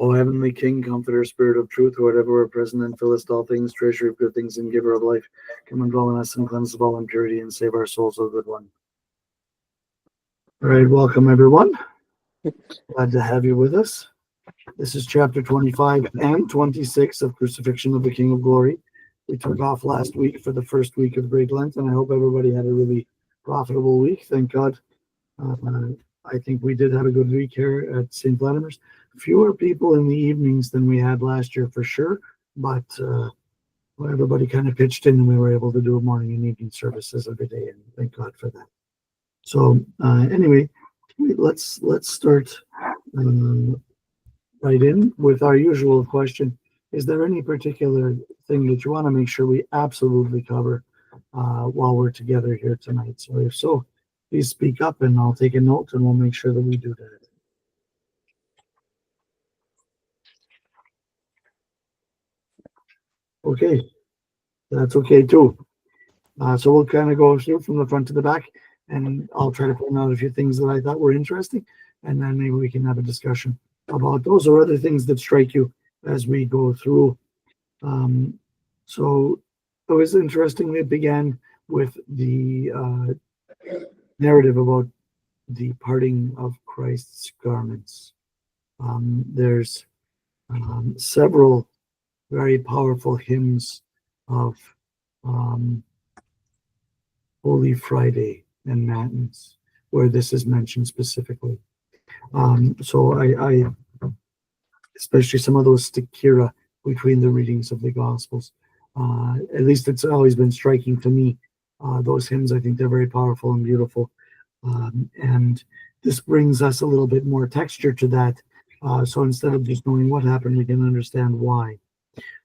O heavenly King, comforter, spirit of truth, who art everywhere present and fillest all things, treasure of good things and giver of life, come and dwell in us and cleanse of all impurity and save our souls, O good one. All right, welcome everyone. Glad to have you with us. This is chapter 25 and 26 of Crucifixion of the King of Glory. We took off last week for the first week of Great Lent, and I hope everybody had a really profitable week. Thank God. I think we did have a good week here at St. Vladimir's. Fewer people in the evenings than we had last year for sure, but everybody kind of pitched in and we were able to do a morning and evening services every day, and thank God for that. So anyway, let's start right in with our usual question. Is there any particular thing that you want to make sure we absolutely cover while we're together here tonight? So if so, please speak up and I'll take a note and we'll make sure that we do that. Okay, that's okay too. So we'll kind of go through from the front to the back, and I'll try to point out a few things that I thought were interesting, and then maybe we can have a discussion about those or other things that strike you as we go through. So it was interesting. It began with the narrative about the parting of Christ's garments. There's several very powerful hymns of Holy Friday and Matins where this is mentioned specifically. So I especially some of those stickira between the readings of the Gospels. At least it's always been striking to me. Those hymns, I think they're very powerful and beautiful. And this brings us a little bit more texture to that. So instead of just knowing what happened, we can understand why.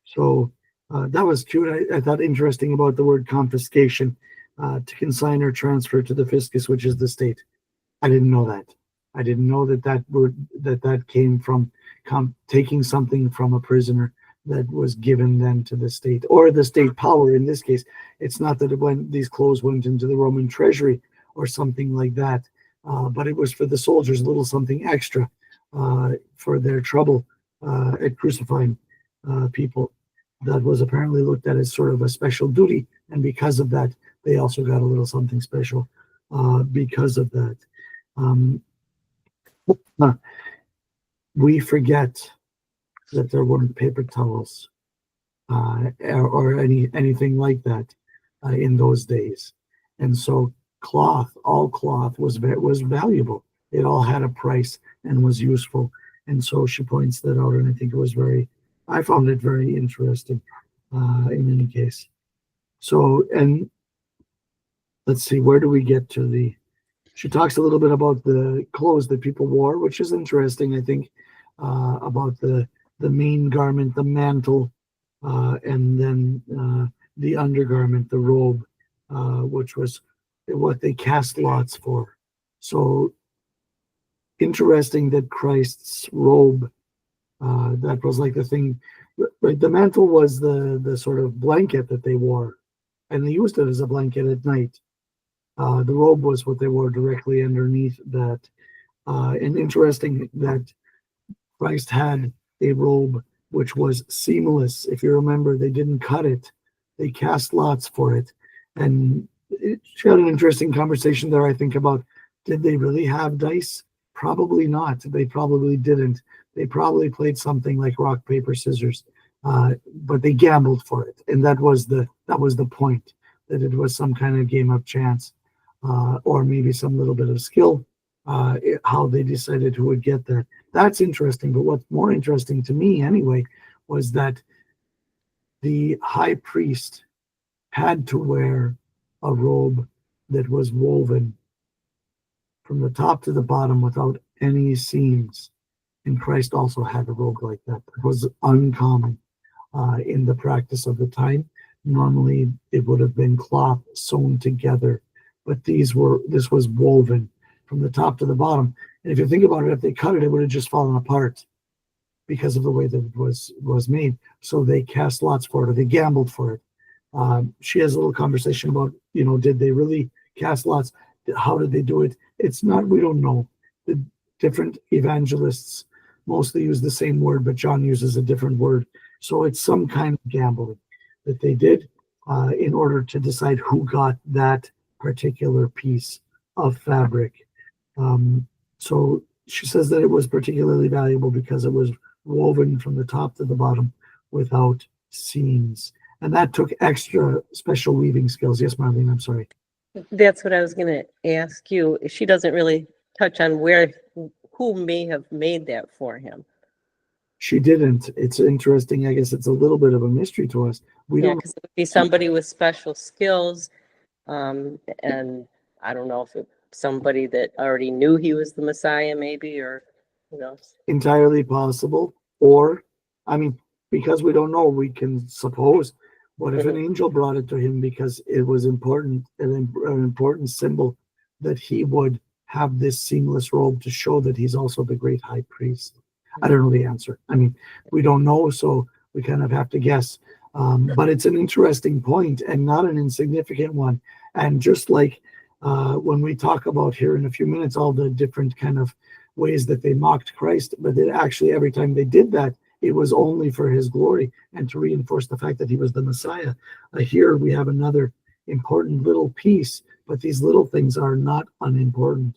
So that was cute. I thought interesting about the word confiscation, to consign or transfer to the fiscus, which is the state. I didn't know that. I didn't know that word that came from taking something from a prisoner that was given then to the state, or the state power. In this case, it's not that these clothes went into the Roman treasury or something like that, but it was for the soldiers, a little something extra for their trouble at crucifying people. That was apparently looked at as sort of a special duty, and because of that, they also got a little something special because of that. We forget that there weren't paper towels or anything like that in those days, and so all cloth was valuable. It all had a price and was useful, and so she points that out, and I think I found it very interesting in any case. So, and let's see, where do we get to she talks a little bit about the clothes that people wore, which is interesting, I think, about the main garment, the mantle, and then the undergarment, the robe, which was what they cast lots for. So interesting that Christ's robe, that was like the thing, right? The mantle was the sort of blanket that they wore, and they used it as a blanket at night. The robe was what they wore directly underneath that. And interesting that Christ had a robe which was seamless. If you remember, they didn't cut it. They cast lots for it. And she had an interesting conversation there, I think, about, did they really have dice? Probably not. They probably didn't. They probably played something like rock, paper, scissors, but they gambled for it. And that was the point, that it was some kind of game of chance, or maybe some little bit of skill, how they decided who would get there. That's interesting. But what's more interesting to me anyway was that the high priest had to wear a robe that was woven from the top to the bottom without any seams. And Christ also had a robe like that. It was uncommon in the practice of the time. Normally, it would have been cloth sewn together, but this was woven from the top to the bottom. And if you think about it, if they cut it, it would have just fallen apart because of the way that it was made. So they cast lots for it, or they gambled for it. She has a little conversation about, did they really cast lots? How did they do it? It's not, we don't know. The different evangelists mostly use the same word, but John uses a different word. So it's some kind of gambling that they did in order to decide who got that particular piece of fabric. So she says that it was particularly valuable because it was woven from the top to the bottom without seams. And that took extra special weaving skills. Yes, Marlene, I'm sorry. That's what I was going to ask you. She doesn't really touch on who may have made that for him. She didn't. It's interesting. I guess it's a little bit of a mystery to us. We don't. Because it would be somebody with special skills, and I don't know if it's somebody that already knew he was the Messiah, maybe, or who knows. Entirely possible. Or, I mean, because we don't know, we can suppose. What if an angel brought it to him because it was important, an important symbol that he would have this seamless robe to show that he's also the great high priest? I don't know the answer. I mean, we don't know, so we kind of have to guess. But it's an interesting point and not an insignificant one. And just like when we talk about here in a few minutes, all the different kind of ways that they mocked Christ, but that actually every time they did that, it was only for his glory and to reinforce the fact that he was the Messiah. Here we have another important little piece, but these little things are not unimportant.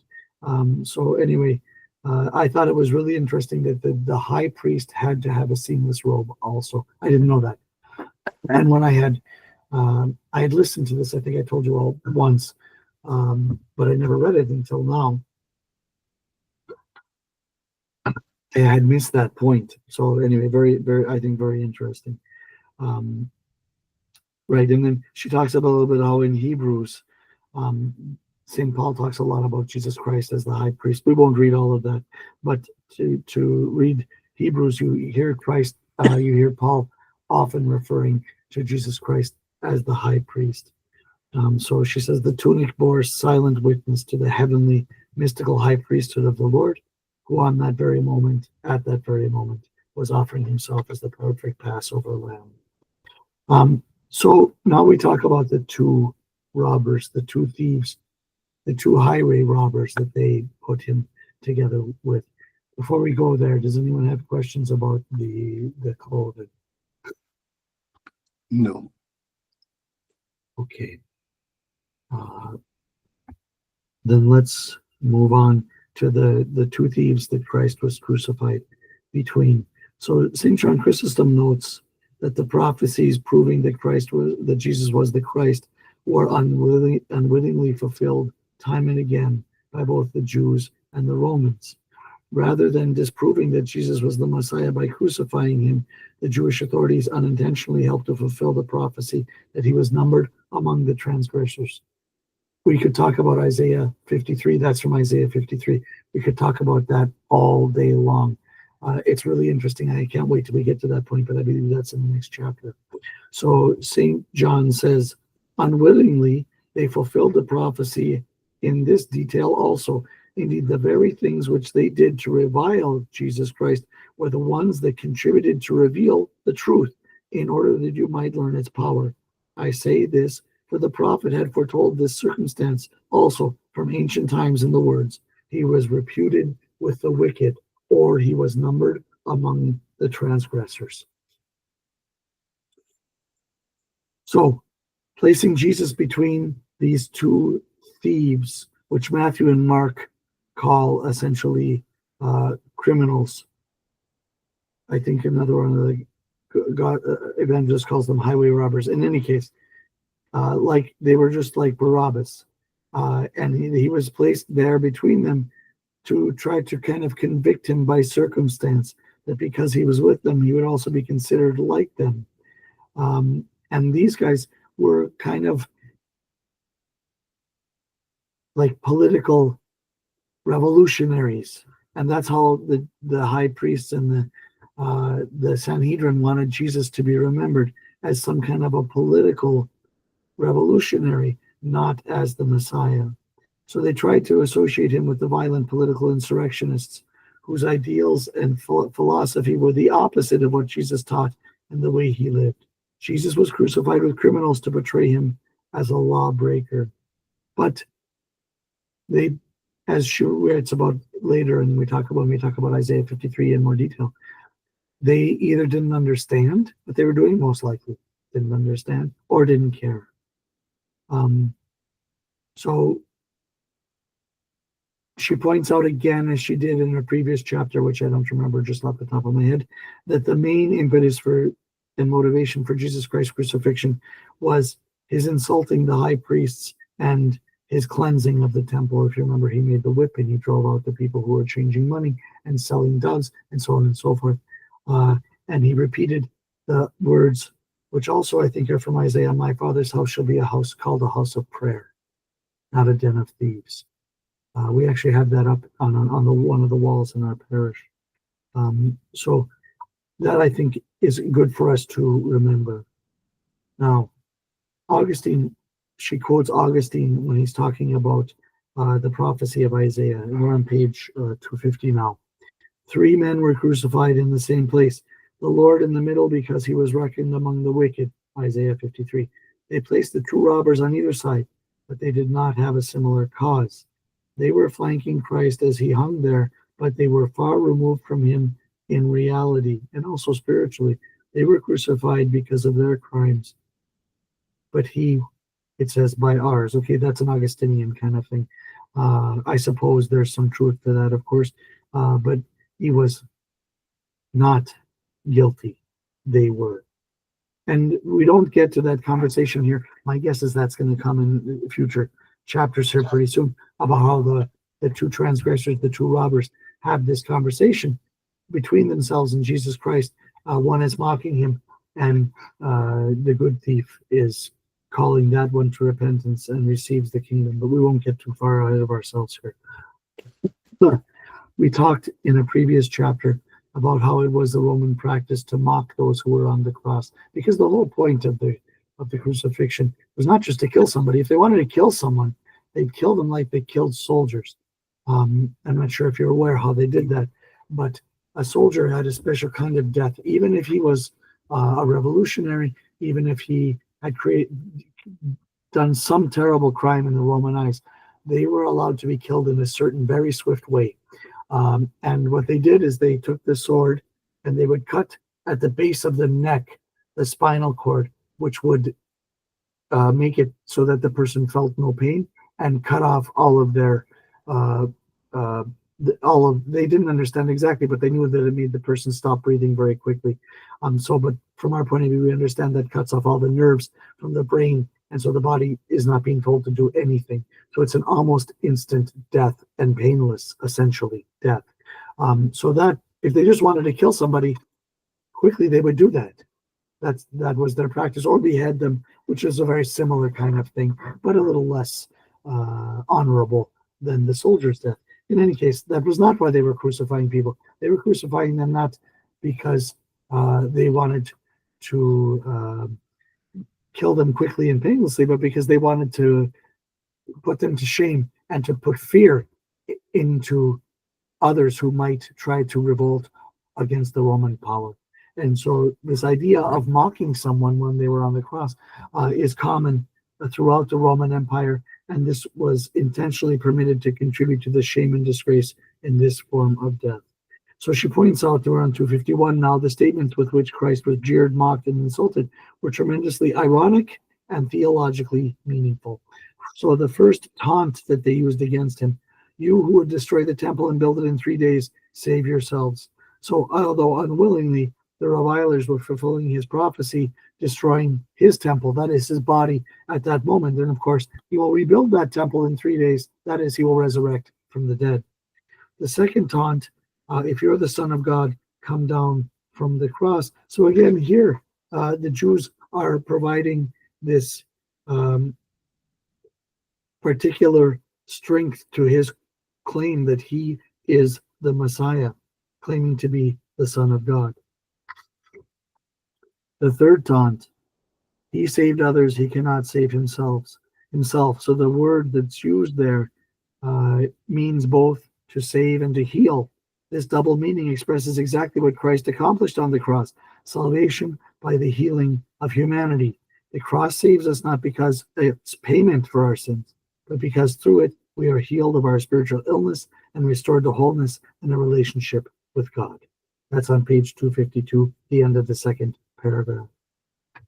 So anyway, I thought it was really interesting that the high priest had to have a seamless robe also. I didn't know that. And when I had listened to this, I think I told you all once, but I never read it until now. I had missed that point. So anyway, very, very, I think very interesting. Right. And then she talks about a little bit how in Hebrews, St. Paul talks a lot about Jesus Christ as the high priest. We won't read all of that, but to read Hebrews, you hear Christ, you hear Paul often referring to Jesus Christ as the high priest. So she says the tunic bore silent witness to the heavenly mystical high priesthood of the Lord, who at that very moment, was offering himself as the perfect Passover lamb. So now we talk about the two robbers, the two thieves, the two highway robbers that they put him together with. Before we go there, does anyone have questions about the clothing? No. Okay. Then let's move on to the two thieves that Christ was crucified between. So St. John Chrysostom notes that the prophecies proving that Jesus was the Christ were unwittingly fulfilled time and again by both the Jews and the Romans. Rather than disproving that Jesus was the Messiah by crucifying him, the Jewish authorities unintentionally helped to fulfill the prophecy that he was numbered among the transgressors. We could talk about Isaiah 53. That's from Isaiah 53. We could talk about that all day long. It's really interesting. I can't wait till we get to that point, but I believe that's in the next chapter. So St. John says, unwillingly, they fulfilled the prophecy in this detail also. Indeed, the very things which they did to revile Jesus Christ were the ones that contributed to reveal the truth in order that you might learn its power. I say this, for the prophet had foretold this circumstance also from ancient times in the words, he was reputed with the wicked, or he was numbered among the transgressors. So, placing Jesus between these two thieves, which Matthew and Mark call essentially criminals. I think another one of the evangelists calls them highway robbers. In any case, like they were just like Barabbas. And he was placed there between them to try to kind of convict him by circumstance, that because he was with them, he would also be considered like them. And these guys were kind of like political revolutionaries. And that's how the high priests and the Sanhedrin wanted Jesus to be remembered, as some kind of a political revolutionary, not as the Messiah. So they tried to associate him with the violent political insurrectionists whose ideals and philosophy were the opposite of what Jesus taught and the way he lived. Jesus was crucified with criminals to portray him as a lawbreaker. But they as she writes about later, and when we talk about Isaiah 53 in more detail, they either didn't understand what they were doing, most likely didn't understand, or didn't care. So she points out again, as she did in her previous chapter, which I don't remember just off the top of my head, that the main impetus for and motivation for Jesus Christ's crucifixion was his insulting the high priests and his cleansing of the temple. If you remember, he made the whip and he drove out the people who were changing money and selling doves and so on and so forth. And he repeated the words, which also I think are from Isaiah, "My Father's house shall be a house called a house of prayer, not a den of thieves." We actually have that up on one of the walls in our parish. So that, I think, is good for us to remember. Now, Augustine, she quotes Augustine when he's talking about the prophecy of Isaiah. And we're on page 250 now. 3 men were crucified in the same place, the Lord in the middle because he was reckoned among the wicked, Isaiah 53. They placed the 2 robbers on either side, but they did not have a similar cause. They were flanking Christ as he hung there, but they were far removed from him in reality and also spiritually. They were crucified because of their crimes, but he, it says, by ours. Okay, that's an Augustinian kind of thing. I suppose there's some truth to that, of course, but he was not guilty. They were. And we don't get to that conversation here. My guess is that's going to come in future chapters here pretty soon about how the 2 transgressors, the 2 robbers, have this conversation between themselves and Jesus Christ. One is mocking him, and the good thief is calling that one to repentance and receives the kingdom. But we won't get too far ahead of ourselves here. We talked in a previous chapter about how it was the Roman practice to mock those who were on the cross, because the whole point of the crucifixion was not just to kill somebody. If they wanted to kill someone, they'd kill them like they killed soldiers. I'm not sure if you're aware how they did that, but a soldier had a special kind of death. Even if he was a revolutionary, even if he had done some terrible crime in the Roman eyes, they were allowed to be killed in a certain very swift way. And what they did is they took the sword and they would cut at the base of the neck, the spinal cord, which would make it so that the person felt no pain, and cut off all of their they didn't understand exactly, but they knew that it made the person stop breathing very quickly. But from our point of view, we understand that cuts off all the nerves from the brain, and so the body is not being told to do anything. So it's an almost instant death and painless, essentially, death. So that if they just wanted to kill somebody quickly, they would do that. That was their practice, or behead them, which is a very similar kind of thing, but a little less honorable than the soldier's death. In any case, that was not why they were crucifying people. They were crucifying them not because they wanted to kill them quickly and painlessly, but because they wanted to put them to shame and to put fear into others who might try to revolt against the Roman power. And so this idea of mocking someone when they were on the cross is common throughout the Roman Empire, and this was intentionally permitted to contribute to the shame and disgrace in this form of death. So she points out to around 251 now, the statements with which Christ was jeered, mocked, and insulted were tremendously ironic and theologically meaningful. So the first taunt that they used against him, "You who would destroy the temple and build it in 3 days, save yourselves." So although unwillingly, the revilers were fulfilling his prophecy, destroying his temple, that is his body at that moment. And of course, he will rebuild that temple in 3 days. That is, he will resurrect from the dead. The second taunt, if you're the Son of God, come down from the cross. So again, here, the Jews are providing this particular strength to his claim that he is the Messiah, claiming to be the Son of God. The third taunt, he saved others, he cannot save himself. So the word that's used there means both to save and to heal. This double meaning expresses exactly what Christ accomplished on the cross: salvation by the healing of humanity. The cross saves us not because it's payment for our sins, but because through it we are healed of our spiritual illness and restored to wholeness and a relationship with God. That's on page 252, the end of the second paragraph.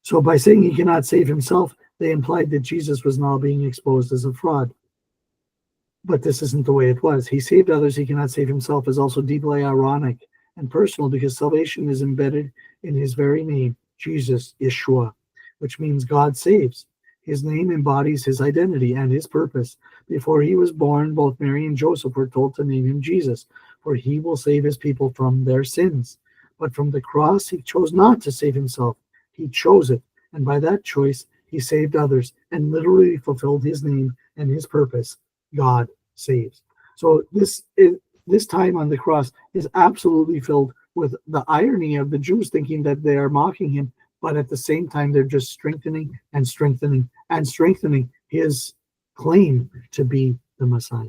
So by saying he cannot save himself, they implied that Jesus was now being exposed as a fraud. But this isn't the way it was. He saved others, he cannot save himself is also deeply ironic and personal because salvation is embedded in his very name, Jesus, Yeshua, which means God saves. His name embodies his identity and his purpose. Before he was born, both Mary and Joseph were told to name him Jesus, for he will save his people from their sins. But from the cross, he chose not to save himself. He chose it, and by that choice, he saved others and literally fulfilled his name and his purpose. God saves. So this time on the cross is absolutely filled with the irony of the Jews thinking that they are mocking him, but at the same time they're just strengthening and strengthening and strengthening his claim to be the Messiah.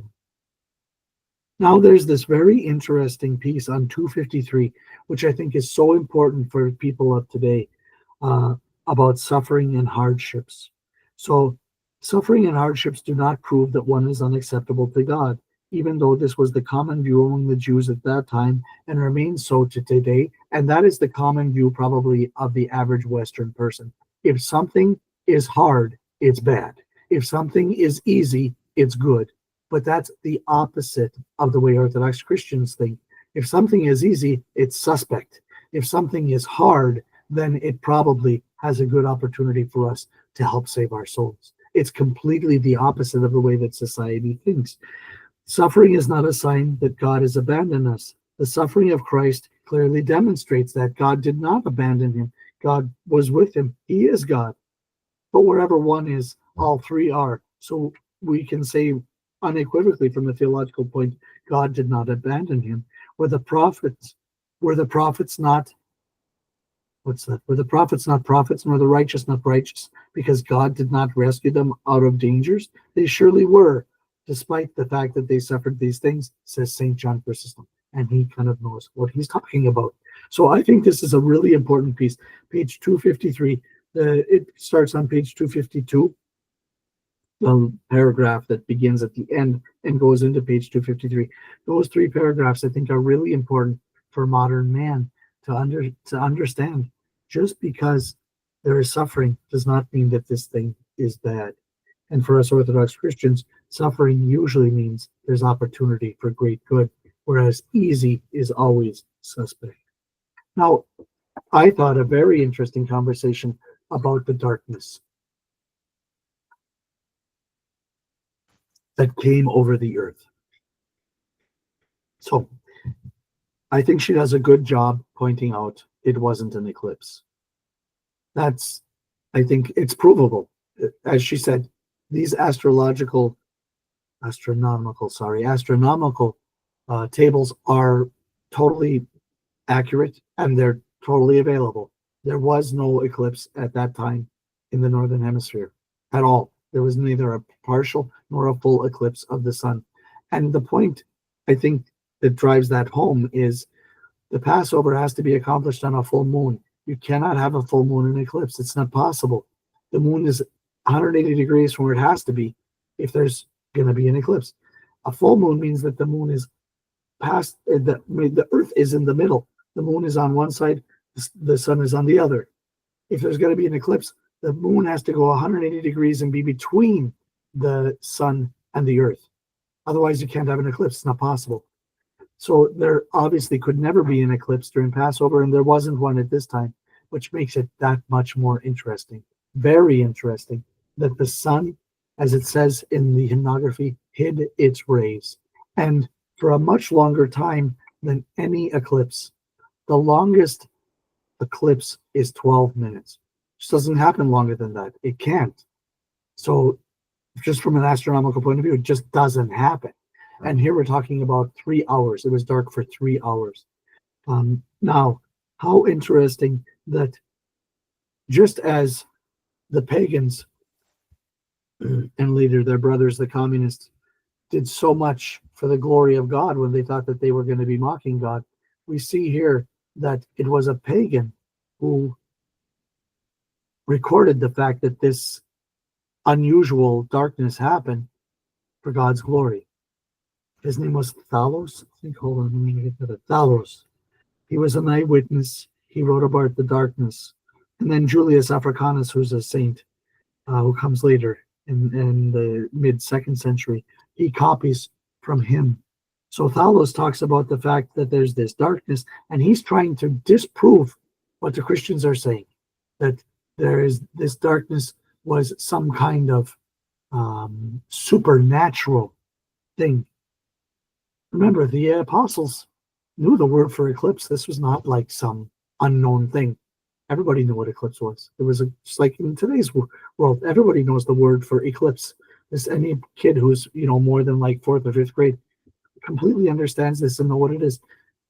Now there's this very interesting piece on 253, which I think is so important for people of today, about suffering and hardships. So suffering and hardships do not prove that one is unacceptable to God, even though this was the common view among the Jews at that time and remains so to today. And that is the common view probably of the average Western person. If something is hard, it's bad. If something is easy, it's good. But that's the opposite of the way Orthodox Christians think. If something is easy, it's suspect. If something is hard, then it probably has a good opportunity for us to help save our souls. It's completely the opposite of the way that society thinks. Suffering is not a sign that God has abandoned us. The suffering of Christ clearly demonstrates that God did not abandon him. God was with him. He is God. But wherever one is, all three are. So we can say unequivocally from the theological point, God did not abandon him. Were the prophets not Were the prophets not prophets, nor the righteous not righteous, because God did not rescue them out of dangers? They surely were, despite the fact that they suffered these things, says St. John Chrysostom. And he kind of knows what he's talking about. So I think this is a really important piece. Page 253, it starts on page 252, the paragraph that begins at the end and goes into page 253. Those three paragraphs I think are really important for modern man to understand. Just because there is suffering does not mean that this thing is bad. And for us Orthodox Christians, suffering usually means there's opportunity for great good, whereas easy is always suspect. Now, I thought a very interesting conversation about the darkness that came over the earth. So I think she does a good job pointing out it wasn't an eclipse. I think it's provable. As she said, these astronomical tables are totally accurate and they're totally available. There was no eclipse at that time in the Northern Hemisphere at all. There was neither a partial nor a full eclipse of the sun. And the point, I think, that drives that home is the Passover has to be accomplished on a full moon. You cannot have a full moon in eclipse. It's not possible. The moon is 180 degrees from where it has to be if there's going to be an eclipse. A full moon means that the moon is past, the earth is in the middle. The moon is on one side, the sun is on the other. If there's going to be an eclipse, the moon has to go 180 degrees and be between the sun and the earth. Otherwise, you can't have an eclipse. It's not possible. So there obviously could never be an eclipse during Passover, and there wasn't one at this time, which makes it that much more interesting. Very interesting that the sun, as it says in the hymnography, hid its rays. And for a much longer time than any eclipse, the longest eclipse is 12 minutes. It just doesn't happen longer than that. It can't. So just from an astronomical point of view, it just doesn't happen. And here we're talking about 3 hours. It was dark for 3 hours. Now, how interesting that just as the pagans and later their brothers, the communists, did so much for the glory of God when they thought that they were going to be mocking God, we see here that it was a pagan who recorded the fact that this unusual darkness happened for God's glory. His name was Thalos. I think, hold on, let me get that. Thalos. He was an eyewitness. He wrote about the darkness. And then Julius Africanus, who's a saint, who comes later in the mid-2nd century, he copies from him. So Thalos talks about the fact that there's this darkness, and he's trying to disprove what the Christians are saying, that there is this darkness was some kind of supernatural thing. Remember, the apostles knew the word for eclipse. This was not like some unknown thing. Everybody knew what eclipse was. It was just like in today's world, everybody knows the word for eclipse. This any kid who's more than like 4th or 5th grade completely understands this and know what it is.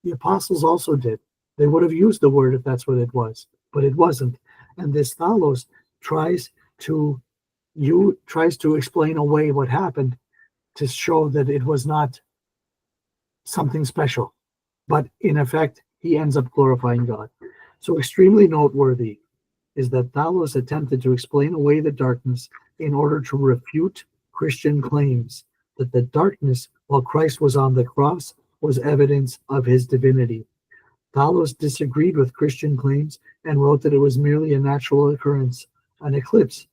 The apostles also did. They would have used the word if that's what it was, but it wasn't. And this Thalos tries to explain away what happened to show that it was not something special, but in effect, he ends up glorifying God. So extremely noteworthy is that Thalos attempted to explain away the darkness in order to refute Christian claims that the darkness while Christ was on the cross was evidence of his divinity. Thalos disagreed with Christian claims and wrote that it was merely a natural occurrence, an eclipse,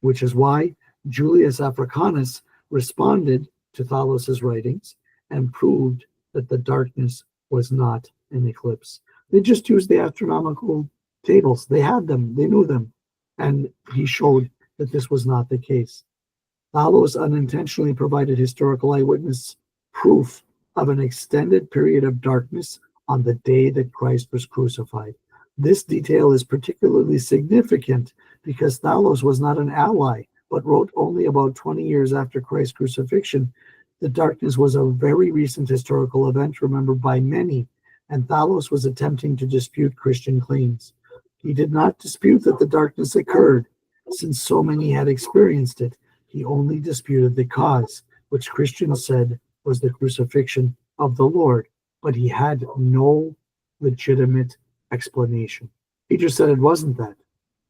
which is why Julius Africanus responded to Thalos's writings and proved that the darkness was not an eclipse. They just used the astronomical tables. They had them. They knew them. And he showed that this was not the case. Thalos unintentionally provided historical eyewitness proof of an extended period of darkness on the day that Christ was crucified. This detail is particularly significant because Thalos was not an ally, but wrote only about 20 years after Christ's crucifixion. The darkness was a very recent historical event remembered by many, and Thalos was attempting to dispute Christian claims. He did not dispute that the darkness occurred, since so many had experienced it. He only disputed the cause, which Christians said was the crucifixion of the Lord, but he had no legitimate explanation. He just said it wasn't that.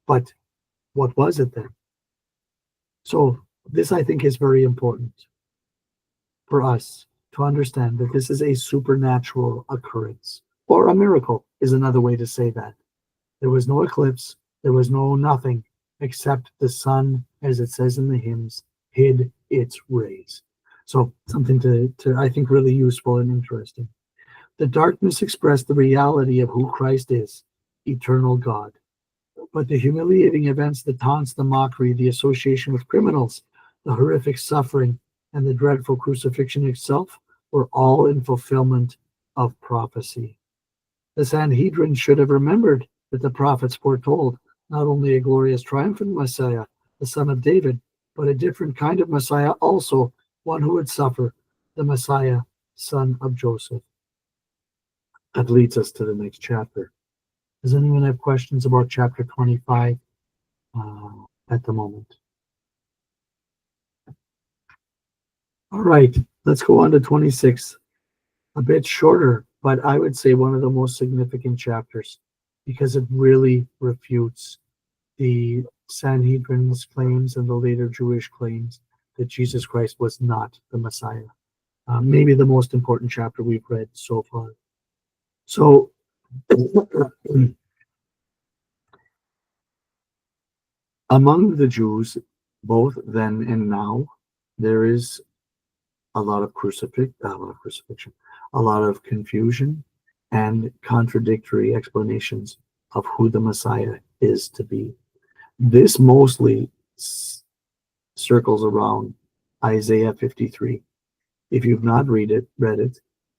But what was it then? So this, I think, is very important for us to understand that this is a supernatural occurrence, or a miracle is another way to say that. There was no eclipse, there was no nothing, except the sun, as it says in the hymns, hid its rays. So something to I think really useful and interesting. The darkness expressed the reality of who Christ is, eternal God. But the humiliating events, the taunts, the mockery, the association with criminals, the horrific suffering, and the dreadful crucifixion itself were all in fulfillment of prophecy. The Sanhedrin should have remembered that the prophets foretold not only a glorious triumphant Messiah, the son of David, but a different kind of Messiah also, one who would suffer, the Messiah, son of Joseph. That leads us to the next chapter. Does anyone have questions about chapter 25 at the moment? All right, let's go on to 26. A bit shorter, but I would say one of the most significant chapters because it really refutes the Sanhedrin's claims and the later Jewish claims that Jesus Christ was not the Messiah. Maybe the most important chapter we've read so far. So, among the Jews, both then and now, there is a lot of crucifixion, a lot of confusion and contradictory explanations of who the Messiah is to be. This mostly circles around Isaiah 53. If you've not read it,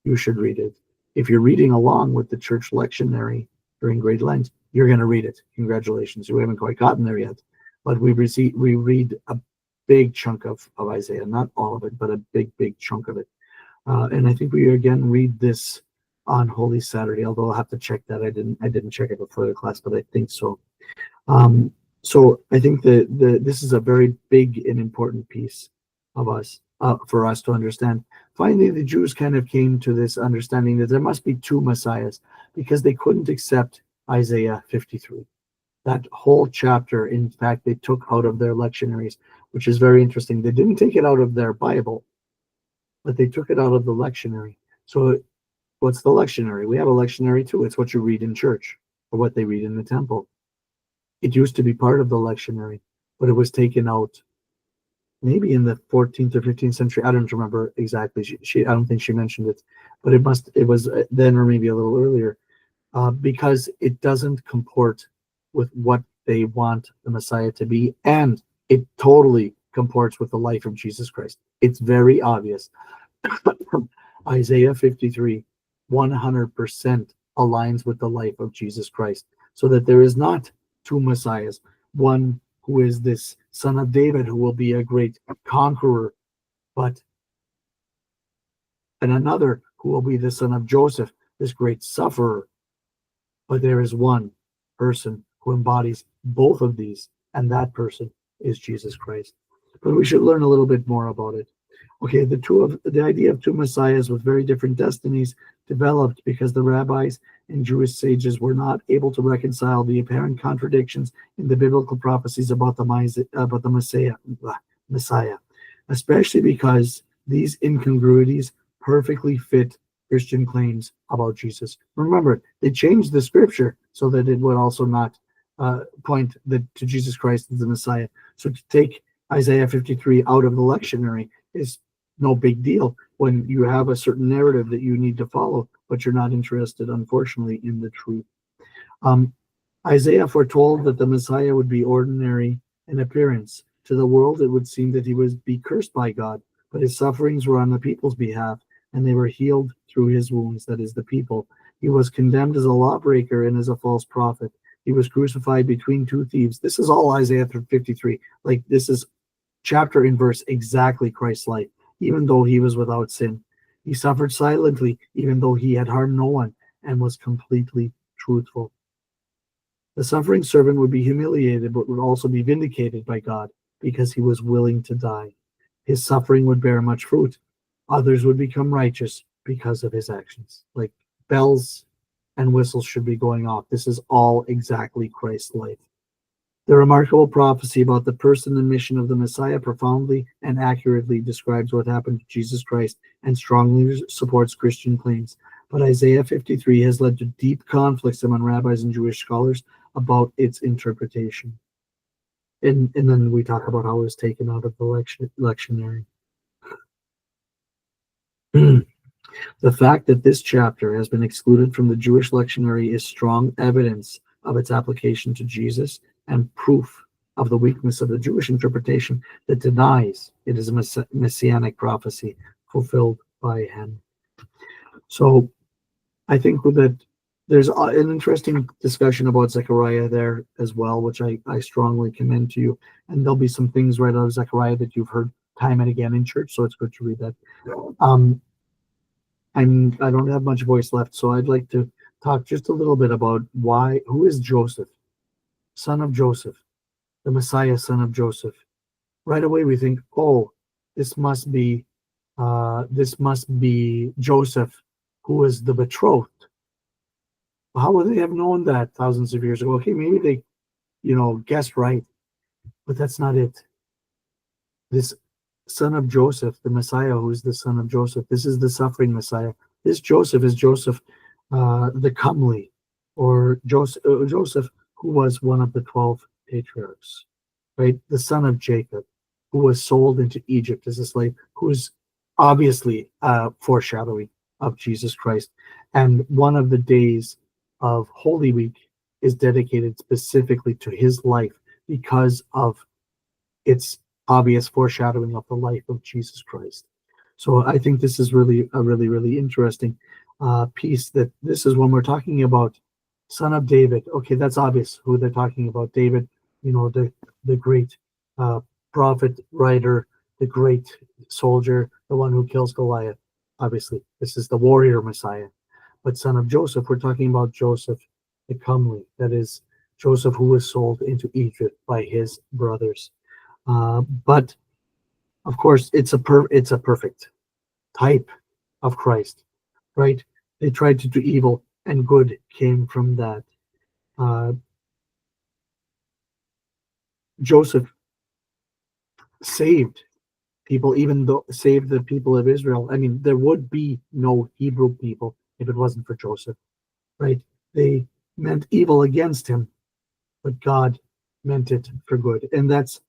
you should read it. If you're reading along with the church lectionary during Great Lent, you're going to read it. Congratulations. We haven't quite gotten there yet. But we read a big chunk of Isaiah, not all of it, but a big chunk of it. And I think we again read this on Holy Saturday, although I'll have to check that. I didn't check it before the class, but I think so. So I think that this is a very big and important piece of us for us to understand. Finally, the Jews kind of came to this understanding that there must be two Messiahs because they couldn't accept Isaiah 53. That whole chapter, in fact, they took out of their lectionaries, which is very interesting. They didn't take it out of their Bible, but they took it out of the lectionary. So what's the lectionary? We have a lectionary too. It's what you read in church or what they read in the temple. It used to be part of the lectionary, but it was taken out maybe in the 14th or 15th century. I don't remember exactly. I don't think she mentioned it, but it was then or maybe a little earlier, because it doesn't comport with what they want the Messiah to be, and it totally comports with the life of Jesus Christ. It's very obvious. Isaiah 53, 100% aligns with the life of Jesus Christ, so that there is not two Messiahs, one who is this son of David who will be a great conqueror, but and another who will be the son of Joseph, this great sufferer. But there is one person who embodies both of these, and that person is Jesus Christ. But we should learn a little bit more about it. Okay, the idea of two messiahs with very different destinies developed because the rabbis and Jewish sages were not able to reconcile the apparent contradictions in the biblical prophecies about the Messiah, especially because these incongruities perfectly fit Christian claims about Jesus. Remember, they changed the scripture so that it would also not point to Jesus Christ as the Messiah. So to take Isaiah 53 out of the lectionary is no big deal when you have a certain narrative that you need to follow, but you're not interested, unfortunately, in the truth. Isaiah foretold that the Messiah would be ordinary in appearance. To the world, it would seem that he would be cursed by God, but his sufferings were on the people's behalf, and they were healed through his wounds, that is, the people. He was condemned as a lawbreaker and as a false prophet. He was crucified between two thieves. This is all Isaiah 53. Like, this is chapter and verse exactly Christ's life, even though he was without sin. He suffered silently, even though he had harmed no one, and was completely truthful. The suffering servant would be humiliated, but would also be vindicated by God because he was willing to die. His suffering would bear much fruit. Others would become righteous because of his actions. Like, bells and whistles should be going off. This is all exactly Christ's life. The remarkable prophecy about the person and mission of the Messiah profoundly and accurately describes what happened to Jesus Christ and strongly supports Christian claims. But Isaiah 53 has led to deep conflicts among rabbis and Jewish scholars about its interpretation. And then we talk about how it was taken out of the lectionary. The fact that this chapter has been excluded from the Jewish lectionary is strong evidence of its application to Jesus and proof of the weakness of the Jewish interpretation that denies it is a messianic prophecy fulfilled by him. So I think that there's an interesting discussion about Zechariah there as well, which I strongly commend to you. And there'll be some things right out of Zechariah that you've heard time and again in church, so it's good to read that. I don't have much voice left, so I'd like to talk just a little bit about who is Joseph, son of Joseph, the Messiah, son of Joseph. Right away we think, oh, this must be Joseph, who was the betrothed. How would they have known that thousands of years ago? Okay, maybe they, guessed right, but that's not it. This son of Joseph, the Messiah, who is the son of Joseph, this is the suffering Messiah. This Joseph is Joseph, the comely, or Joseph, who was one of the 12 patriarchs, right? The son of Jacob, who was sold into Egypt as a slave, who is obviously foreshadowing of Jesus Christ. And one of the days of Holy Week is dedicated specifically to his life because of its obvious foreshadowing of the life of Jesus Christ. So I think this is really a really interesting piece. That this is when we're talking about son of David. Okay, that's obvious who they're talking about. David, the great prophet, writer, the great soldier, the one who kills Goliath. Obviously, this is the warrior Messiah. But son of Joseph, we're talking about Joseph the comely. That is Joseph, who was sold into Egypt by his brothers. But of course, it's a perfect type of Christ, right? They tried to do evil, and good came from that. Joseph saved people, even though saved the people of Israel. I mean, there would be no Hebrew people if it wasn't for Joseph, right? They meant evil against him, but God meant it for good. And that's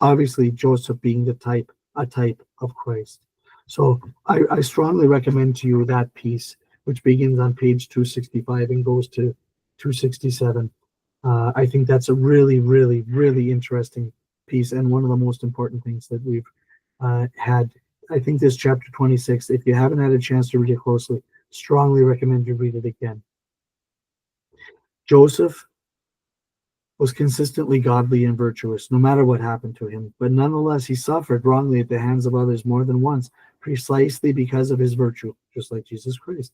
obviously Joseph being a type of Christ. So I strongly recommend to you that piece, which begins on page 265 and goes to 267. I think that's a really, really, really interesting piece and one of the most important things that we've had. I think this chapter 26, if you haven't had a chance to read it closely, strongly recommend you read it again. Joseph was consistently godly and virtuous, no matter what happened to him, but nonetheless he suffered wrongly at the hands of others more than once, precisely because of his virtue, just like Jesus Christ.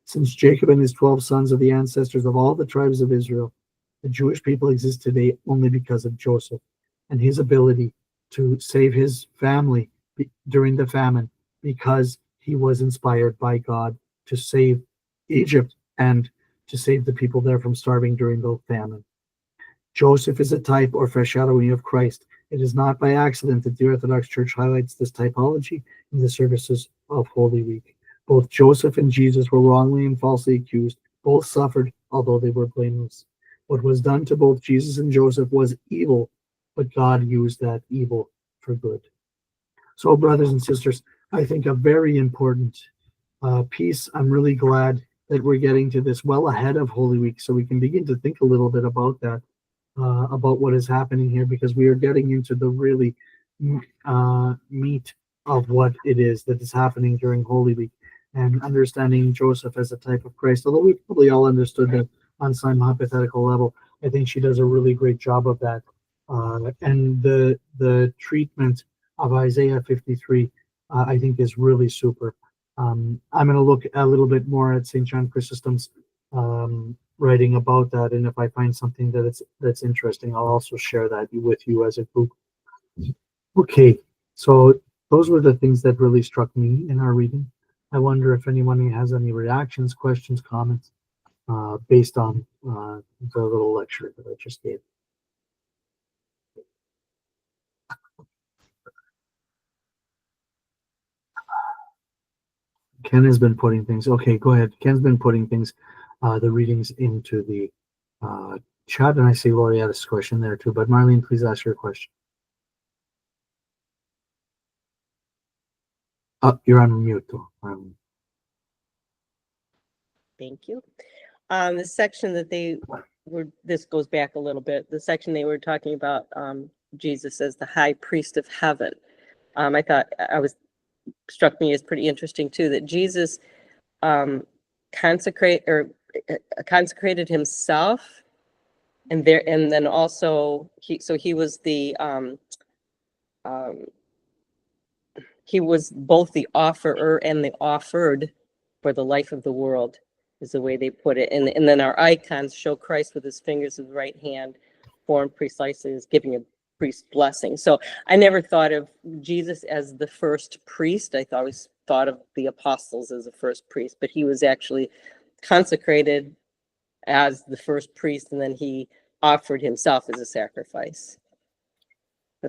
Since Jacob and his 12 sons are the ancestors of all the tribes of Israel, the Jewish people exist today only because of Joseph and his ability to save his family during the famine, because he was inspired by God to save Egypt and to save the people there from starving during the famine. Joseph is a type or foreshadowing of Christ. It is not by accident that the Orthodox Church highlights this typology in the services of Holy Week. Both Joseph and Jesus were wrongly and falsely accused. Both suffered, although they were blameless. What was done to both Jesus and Joseph was evil, but God used that evil for good. So, brothers and sisters, I think a very important piece. I'm really glad that we're getting to this well ahead of Holy Week, so we can begin to think a little bit about that, about what is happening here, because we are getting into the really meat of what it is that is happening during Holy Week, and understanding Joseph as a type of Christ. Although we probably all understood that on some hypothetical level, I think she does a really great job of that. And the treatment of Isaiah 53, I think, is really super. I'm going to look a little bit more at St. John Chrysostom's writing about that, and if I find something that's interesting, I'll also share that with you as a group. Okay, so those were the things that really struck me in our reading. I wonder if anyone has any reactions, questions, comments based on the little lecture that I just gave. Ken has been putting things. Okay, go ahead. Ken's been putting things, the readings into the chat, and I see Lori had a question there too. But Marlene, please ask your question. You're on mute, though, Marlene. Thank you. The section that they were, this goes back a little bit, the section they were talking about Jesus as the high priest of heaven. I thought struck me as pretty interesting too, that Jesus consecrated himself, and then also he was the he was both the offerer and the offered for the life of the world, is the way they put it. And then our icons show Christ with his fingers of the right hand, formed precisely as giving a priest blessing. So I never thought of Jesus as the first priest. I always thought of the apostles as the first priest, but he was actually consecrated as the first priest, and then he offered himself as a sacrifice.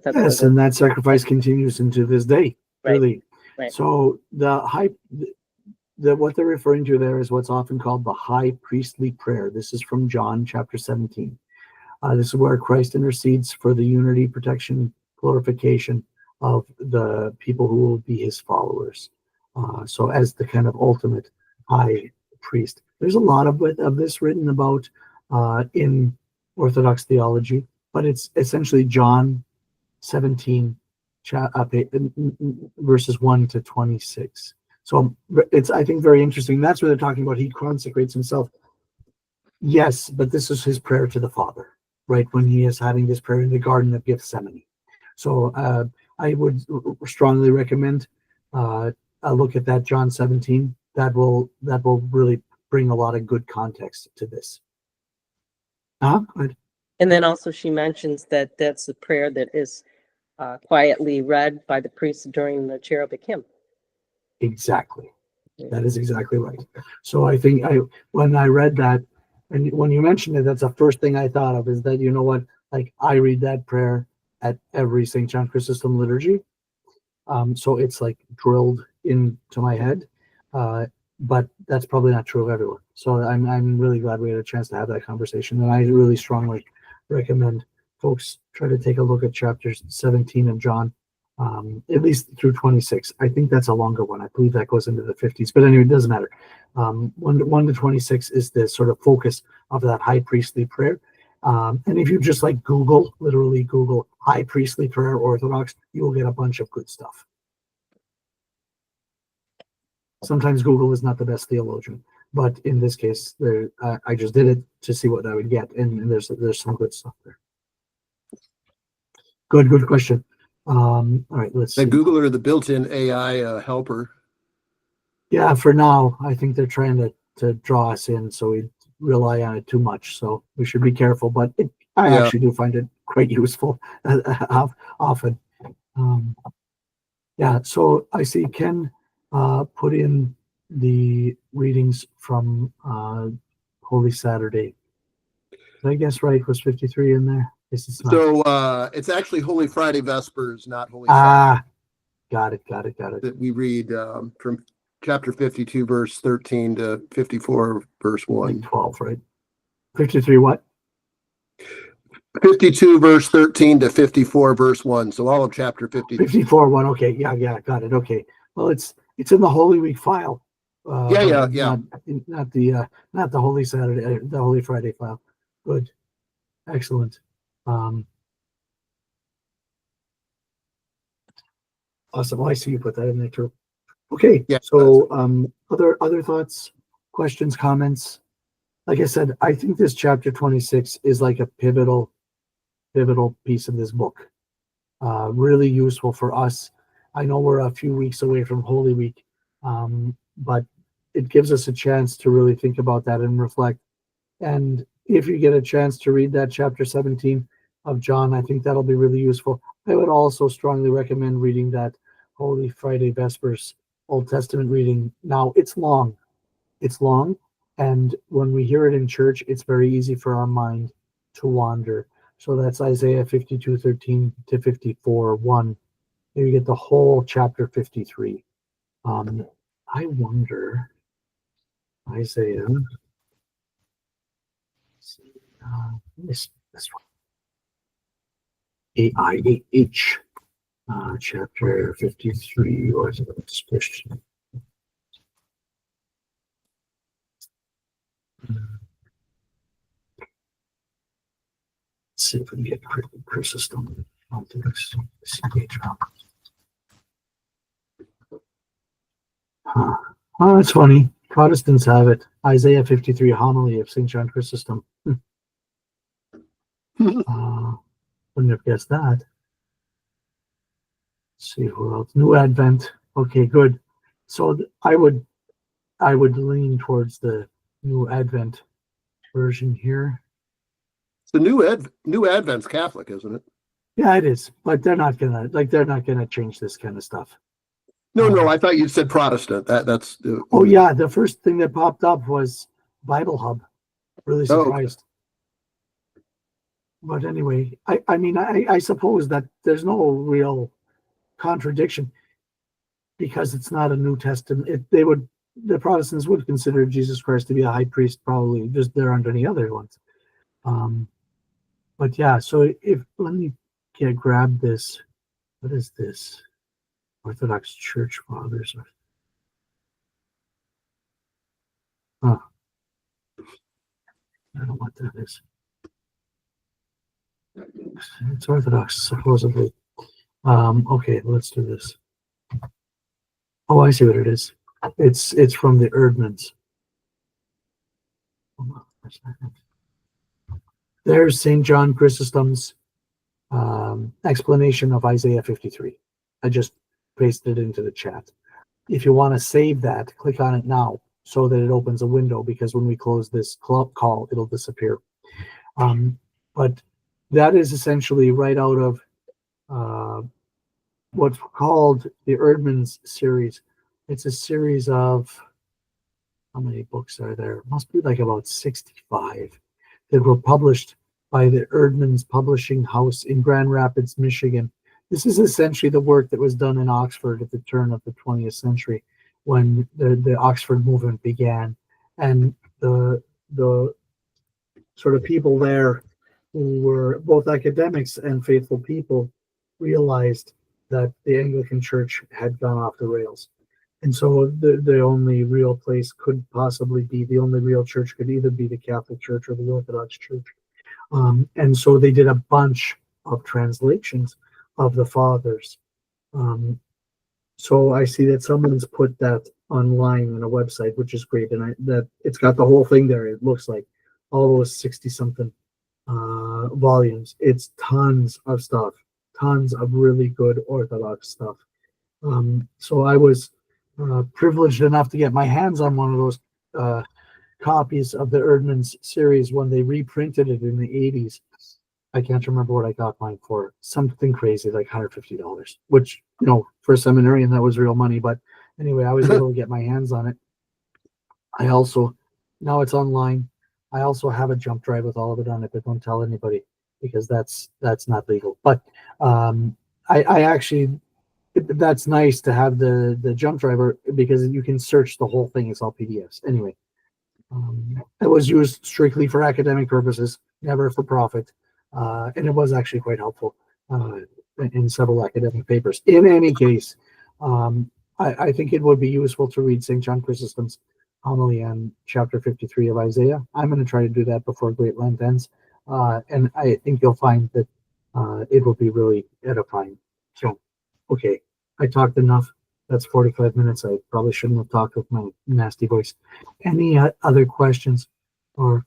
Yes, and that sacrifice continues into this day, really. Right. So what they're referring to there is what's often called the high priestly prayer. This is from John chapter 17. This is where Christ intercedes for the unity, protection, glorification of the people who will be his followers. So as the kind of ultimate high priest. There's a lot of this written about in Orthodox theology, but it's essentially John 17, verses 1 to 26. So it's, I think, very interesting. That's where they're talking about he consecrates himself. Yes, but this is his prayer to the Father, right? When he is having this prayer in the Garden of Gethsemane. So I would strongly recommend a look at that John 17. That will really bring a lot of good context to this. Good. And then also she mentions that that's the prayer that is quietly read by the priest during the cherubic hymn. Exactly. That is exactly right. So I think when I read that, and when you mentioned it, that's the first thing I thought of, is that, you know what, like I read that prayer at every St. John Chrysostom liturgy. So it's like drilled into my head. But that's probably not true of everyone. So I'm really glad we had a chance to have that conversation. And I really strongly recommend folks try to take a look at chapters 17 of John, at least through 26. I think that's a longer one. I believe that goes into the 50s. But anyway, it doesn't matter. 1 to 26 is the sort of focus of that high priestly prayer. And if you just like literally Google high priestly prayer Orthodox, you will get a bunch of good stuff. Sometimes Google is not the best theologian, but in this case, I just did it to see what I would get, and there's some good stuff there. Good question. All right, let's see. The Google or the built-in AI helper. Yeah, for now, I think they're trying to draw us in, so we rely on it too much. So we should be careful. But I actually do find it quite useful often. Yeah, so I see Ken put in the readings from Holy Saturday. Did I guess right? Was 53 in there? Yes, it's not. So it's actually Holy Friday Vespers, not Holy Saturday. Got it. That we read from chapter 52, verse 13 to 54, verse 1. Like 12, right? 53 what? 52, verse 13 to 54, verse 1. So all of chapter 53. 54 1. Okay, yeah, got it. Okay. Well, it's in the Holy Week file. Yeah. Not the Holy Saturday, the Holy Friday file. Good, excellent. Awesome. Well, I see you put that in there too. Okay. Yeah, so other thoughts, questions, comments. Like I said, I think this chapter 26 is like a pivotal piece of this book. Really useful for us. I know we're a few weeks away from Holy Week, but it gives us a chance to really think about that and reflect. And if you get a chance to read that chapter 17 of John, I think that'll be really useful. I would also strongly recommend reading that Holy Friday Vespers Old Testament reading. Now, it's long, and when we hear it in church, it's very easy for our mind to wander. So that's Isaiah 52, 13 to 54, 1. There you get the whole chapter 53. I wonder, Isaiah, this one, AIH, chapter 53, or is it Christian? Let's see if we can get Chrysostom. I don't think it's Oh, that's funny. Protestants have it. Isaiah 53, homily of St. John Chrysostom. Wouldn't have guessed that. Let's see who else. New Advent. Okay, good. So I would lean towards the New Advent version here. The New Advent's Catholic, isn't it? Yeah, it is. But they're not gonna change this kind of stuff. No, I thought you said Protestant. That's. Oh yeah, the first thing that popped up was Bible Hub. Really surprised. But anyway, I mean, I suppose that there's no real contradiction because it's not a New Testament. The Protestants would consider Jesus Christ to be a high priest, probably just there aren't any other ones. But yeah, so let me grab this. What is this? Orthodox Church Fathers. I don't know what that is. It's Orthodox, supposedly. Okay, let's do this. Oh, I see what it is. It's from the Erdmans. There's St. John Chrysostom's explanation of Isaiah 53. I just pasted it into the chat. If you want to save that, click on it now so that it opens a window, because when we close this call, it'll disappear. But that is essentially right out of what's called the Erdmans series. It's a series of, how many books are there? Must be like about 65 that were published by the Erdman's Publishing House in Grand Rapids, Michigan. This is essentially the work that was done in Oxford at the turn of the 20th century when the Oxford movement began. And the sort of people there who were both academics and faithful people realized that the Anglican Church had gone off the rails. And so the only real place could possibly be, the only real church could either be the Catholic Church or the Orthodox Church. And so they did a bunch of translations of the fathers. So I see that someone's put that online on a website, which is great. And that it's got the whole thing there. It looks like all those 60 something volumes. It's tons of stuff, tons of really good Orthodox stuff. So I was privileged enough to get my hands on one of those copies of the Erdman's series when they reprinted it in the 80s. I can't remember what I got mine for. Something crazy, like $150, which, you know, for a seminarian, that was real money. But anyway, I was able to get my hands on it. I also, now it's online. I also have a jump drive with all of it on it, but don't tell anybody because that's not legal. But I actually, that's nice to have the jump driver because you can search the whole thing. It's all PDFs. Anyway, it was used strictly for academic purposes, never for profit. And it was actually quite helpful in several academic papers. In any case, I think it would be useful to read St. John Chrysostom's homily on chapter 53 of Isaiah. I'm going to try to do that before Great Lent ends. And I think you'll find that it will be really edifying. So, okay, I talked enough. That's 45 minutes. I probably shouldn't have talked with my nasty voice. Any other questions or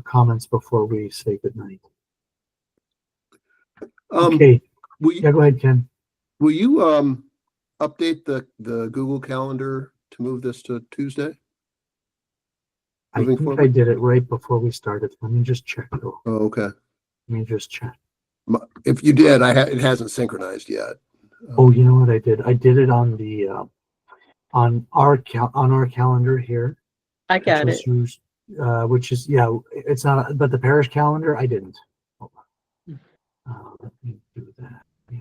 comments before we say goodnight? Okay. Yeah, go ahead, Ken. Will you update the Google Calendar to move this to Tuesday? I think forward? I did it right before we started. Let me just check though. Oh, okay. Let me just check. If you did, it hasn't synchronized yet. Oh, you know what I did? I did it on the on our calendar here. I got it. Used, which is it's not. But the parish calendar, I didn't. Hold on. Let me do that. Yeah.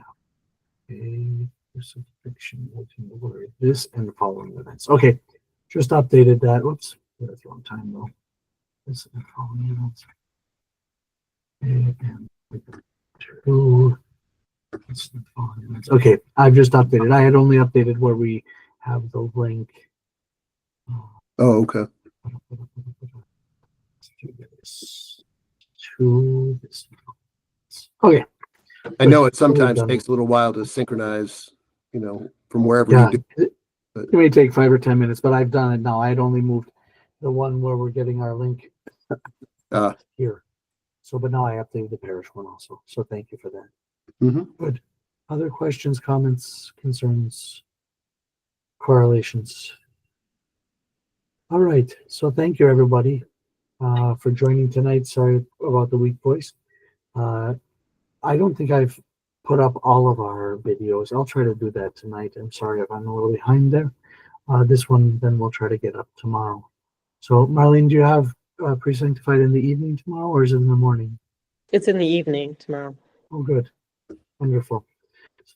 Okay. Crucifixion, the word. This and the following events. Okay. Just updated that. Whoops. That's the wrong time though. This and the following events. And two. Okay, I've just updated. I had only updated where we have the link. Oh, okay. To this. Okay. I know it sometimes takes a little while to synchronize, you know, from wherever you do. It may take 5 or 10 minutes, but I've done it now. I had only moved the one where we're getting our link here. So, but now I updated the parish one also. So thank you for that. Mm-hmm. Good. Other questions, comments, concerns, correlations? All right. So thank you, everybody, for joining tonight. Sorry about the weak voice. I don't think I've put up all of our videos. I'll try to do that tonight. I'm sorry if I'm a little behind there. This one, then we'll try to get up tomorrow. So, Marlene, do you have pre-sanctified in the evening tomorrow, or is it in the morning? It's in the evening tomorrow. Oh, good. Wonderful.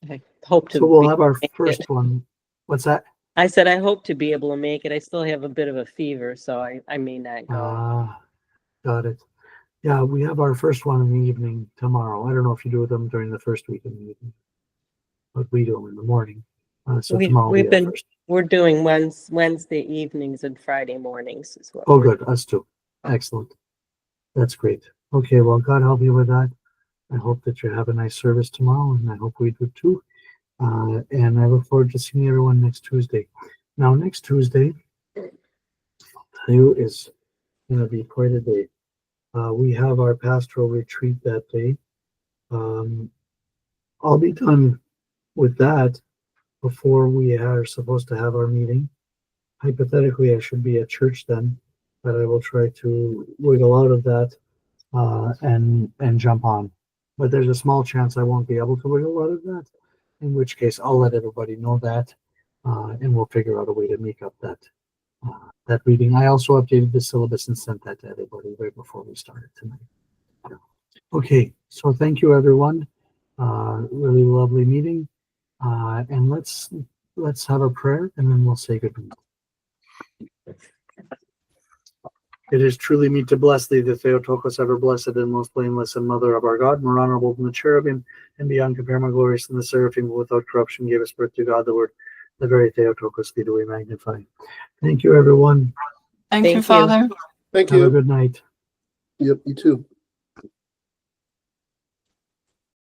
I hope to. So we'll have our first one. What's that? I said I hope to be able to make it. I still have a bit of a fever, so I may not go. Got it. Yeah, we have our first one in the evening tomorrow. I don't know if you do them during the first week in the evening, but we do them in the morning. So tomorrow we're doing Wednesday evenings and Friday mornings as well. Oh, good. Us too. Excellent. That's great. Okay, well, God help you with that. I hope that you have a nice service tomorrow, and I hope we do too. And I look forward to seeing everyone next Tuesday. Now, next Tuesday, I'll tell you, is going to be quite a day. We have our pastoral retreat that day. I'll be done with that before we are supposed to have our meeting. Hypothetically, I should be at church then, but I will try to wiggle out of that and jump on. But there's a small chance I won't be able to wiggle out of that, in which case I'll let everybody know that, and we'll figure out a way to make up that reading. I also updated the syllabus and sent that to everybody right before we started tonight. Okay, so thank you, everyone. Really lovely meeting. And let's have a prayer, and then we'll say goodnight. It is truly meet to bless thee, the Theotokos, ever blessed and most blameless, and Mother of our God, more honorable than the cherubim, and beyond compare more glorious than the seraphim, who without corruption gave us birth to God, the Word, the very Theotokos, thee do we magnify. Thank you, everyone. Thank you, Thank you. Father. Thank Have a you. good night. Yep, you too.